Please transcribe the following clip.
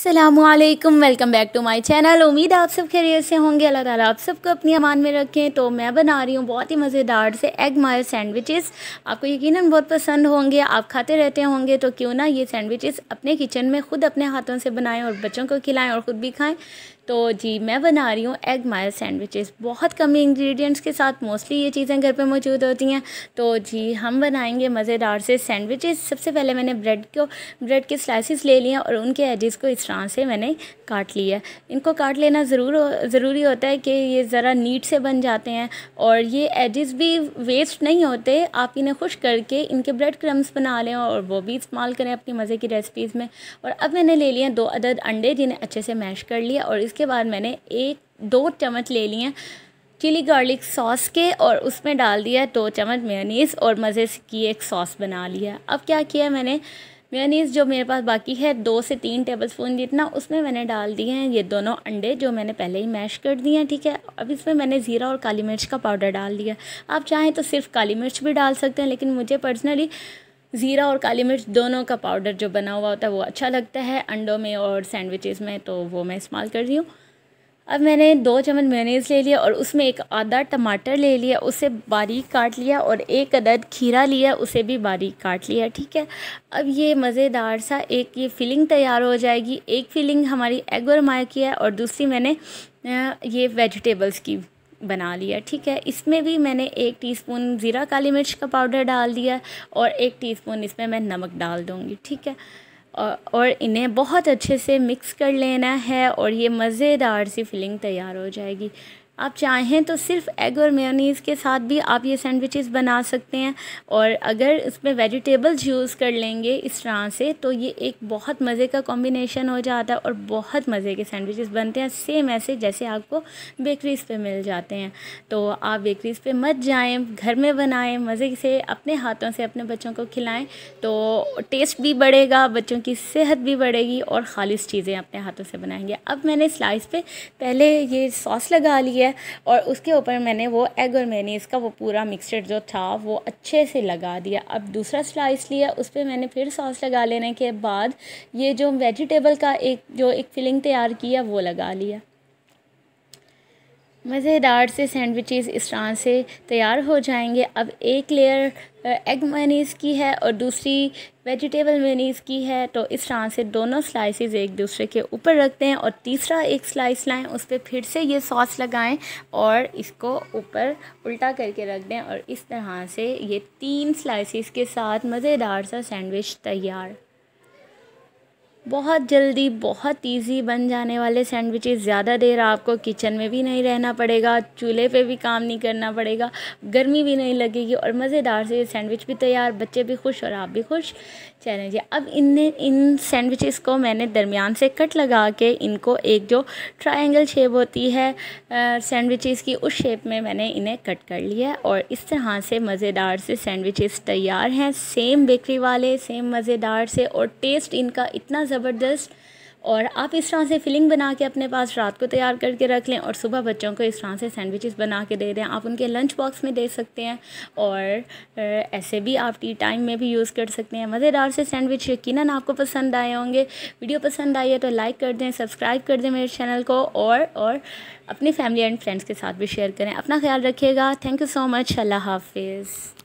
अस्सलामुअलैकुम, welcome back to my channel. उम्मीद है आप सब खैरियत से होंगे। अल्लाह ताला आप सबको अपनी अमान में रखें। तो मैं बना रही हूँ बहुत ही मज़ेदार से एग मायो सैंडविचेस। आपको यकीनन बहुत पसंद होंगे, आप खाते रहते होंगे। तो क्यों ना ये सैंडविचेस अपने किचन में ख़ुद अपने हाथों से बनाएं और बच्चों को खिलाएं और ख़ुद भी खाएं। तो जी मैं बना रही हूँ एग मायो सैंडविचेस बहुत कम इंग्रेडिएंट्स के साथ। मोस्टली ये चीज़ें घर पे मौजूद होती हैं। तो जी हम बनाएंगे मज़ेदार से सैंडविचेस। सबसे पहले मैंने ब्रेड के स्लाइसेस ले लिए और उनके एजेस को इस तरह से मैंने काट लिया। इनको काट लेना ज़रूरी होता है कि ये ज़रा नीट से बन जाते हैं और ये एजेस भी वेस्ट नहीं होते। आप इन्हें खुश करके इनके ब्रेड क्रम्स बना लें और वो भी इस्तेमाल करें अपनी मज़े की रेसिपीज़ में। और अब मैंने ले लिए 2 अदद अंडे जिन्हें अच्छे से मैश कर लिया और इसके बाद मैंने 1-2 चम्मच ले लिए चिली गार्लिक सॉस के और उसमें डाल दिया 2 चम्मच मेयोनीज़ और मज़े की एक सॉस बना लिया। अब क्या किया मैंने, मेयोनीज़ जो मेरे पास बाकी है 2 से 3 टेबलस्पून जितना, उसमें मैंने डाल दिए हैं ये दोनों अंडे जो मैंने पहले ही मैश कर दिए हैं। ठीक है, अब इसमें मैंने ज़ीरा और काली मिर्च का पाउडर डाल दिया। आप चाहें तो सिर्फ काली मिर्च भी डाल सकते हैं, लेकिन मुझे पर्सनली ज़ीरा और काली मिर्च दोनों का पाउडर जो बना हुआ होता है वो अच्छा लगता है अंडों में और सैंडविचेस में, तो वो मैं इस्तेमाल कर रही हूँ। अब मैंने 2 चम्मच मेयोनीज़ ले लिया और उसमें एक आधा टमाटर ले लिया, उसे बारीक काट लिया और 1 अदद खीरा लिया, उसे भी बारीक काट लिया। ठीक है, अब ये मज़ेदार सा एक ये फिलिंग तैयार हो जाएगी। एक फिलिंग हमारी एग और मायो की है और दूसरी मैंने ये वेजिटेबल्स की बना लिया। ठीक है, इसमें भी मैंने 1 टीस्पून ज़ीरा काली मिर्च का पाउडर डाल दिया और 1 टीस्पून इसमें मैं नमक डाल दूँगी। ठीक है, और इन्हें बहुत अच्छे से मिक्स कर लेना है और ये मज़ेदार सी फिलिंग तैयार हो जाएगी। आप चाहें तो सिर्फ एग और मेयोनीज़ के साथ भी आप ये सैंडविचेस बना सकते हैं और अगर इसमें वेजिटेबल्स यूज़ कर लेंगे इस तरह से तो ये एक बहुत मज़े का कॉम्बिनेशन हो जाता है और बहुत मज़े के सैंडविचेस बनते हैं, सेम ऐसे जैसे आपको बेकरीज़ पे मिल जाते हैं। तो आप बेकरीज़ पे मत जाएं, घर में बनाएं, मज़े से अपने हाथों से अपने बच्चों को खिलाएं तो टेस्ट भी बढ़ेगा, बच्चों की सेहत भी बढ़ेगी और ख़ालिस चीज़ें अपने हाथों से बनाएंगे। अब मैंने स्लाइस पे पहले ये सॉस लगा लिया और उसके ऊपर मैंने वो एग और मेयोनीज़ का वो पूरा मिक्सचर जो था वो अच्छे से लगा दिया। अब दूसरा स्लाइस लिया, उस पर मैंने फिर सॉस लगा लेने के बाद ये जो वेजिटेबल का एक फिलिंग तैयार किया वो लगा लिया। मज़ेदार से सैंडविचेस इस तरह से तैयार हो जाएंगे। अब एक लेयर एग मेयोनीज़ की है और दूसरी वेजिटेबल मेयोनीज़ की है, तो इस तरह से दोनों स्लाइसेस एक दूसरे के ऊपर रखते हैं और तीसरा एक स्लाइस लाएं, उस पर फिर से ये सॉस लगाएं और इसको ऊपर उल्टा करके रख दें और इस तरह से ये 3 स्लाइसेस के साथ मज़ेदार सा सैंडविच तैयार। बहुत जल्दी बहुत इजी बन जाने वाले सैंडविचेस। ज़्यादा देर आपको किचन में भी नहीं रहना पड़ेगा, चूल्हे पे भी काम नहीं करना पड़ेगा, गर्मी भी नहीं लगेगी और मज़ेदार से ये सैंडविच भी तैयार, बच्चे भी खुश और आप भी खुश। चलें जी, अब इन सैंडविचेस को मैंने दरमियान से कट लगा के इनको एक जो ट्रायंगल शेप होती है सैंडविचेस की, उस शेप में मैंने इन्हें कट कर लिया और इस तरह से मज़ेदार से सैंडविचेस तैयार हैं, सेम बेकरी वाले, सेम मज़ेदार से और टेस्ट इनका इतना ज़बरदस्त। और आप इस तरह से फिलिंग बना के अपने पास रात को तैयार करके रख लें और सुबह बच्चों को इस तरह से सैंडविचेस बना के दे दें। आप उनके लंच बॉक्स में दे सकते हैं और ऐसे भी आप टी टाइम में भी यूज़ कर सकते हैं। मज़ेदार से सैंडविच यकीनन आपको पसंद आए होंगे। वीडियो पसंद आई है तो लाइक कर दें, सब्सक्राइब कर दें मेरे चैनल को और अपनी फैमिली एंड फ्रेंड्स के साथ भी शेयर करें। अपना ख्याल रखिएगा। Thank you so much. अल्लाह हाफिज़।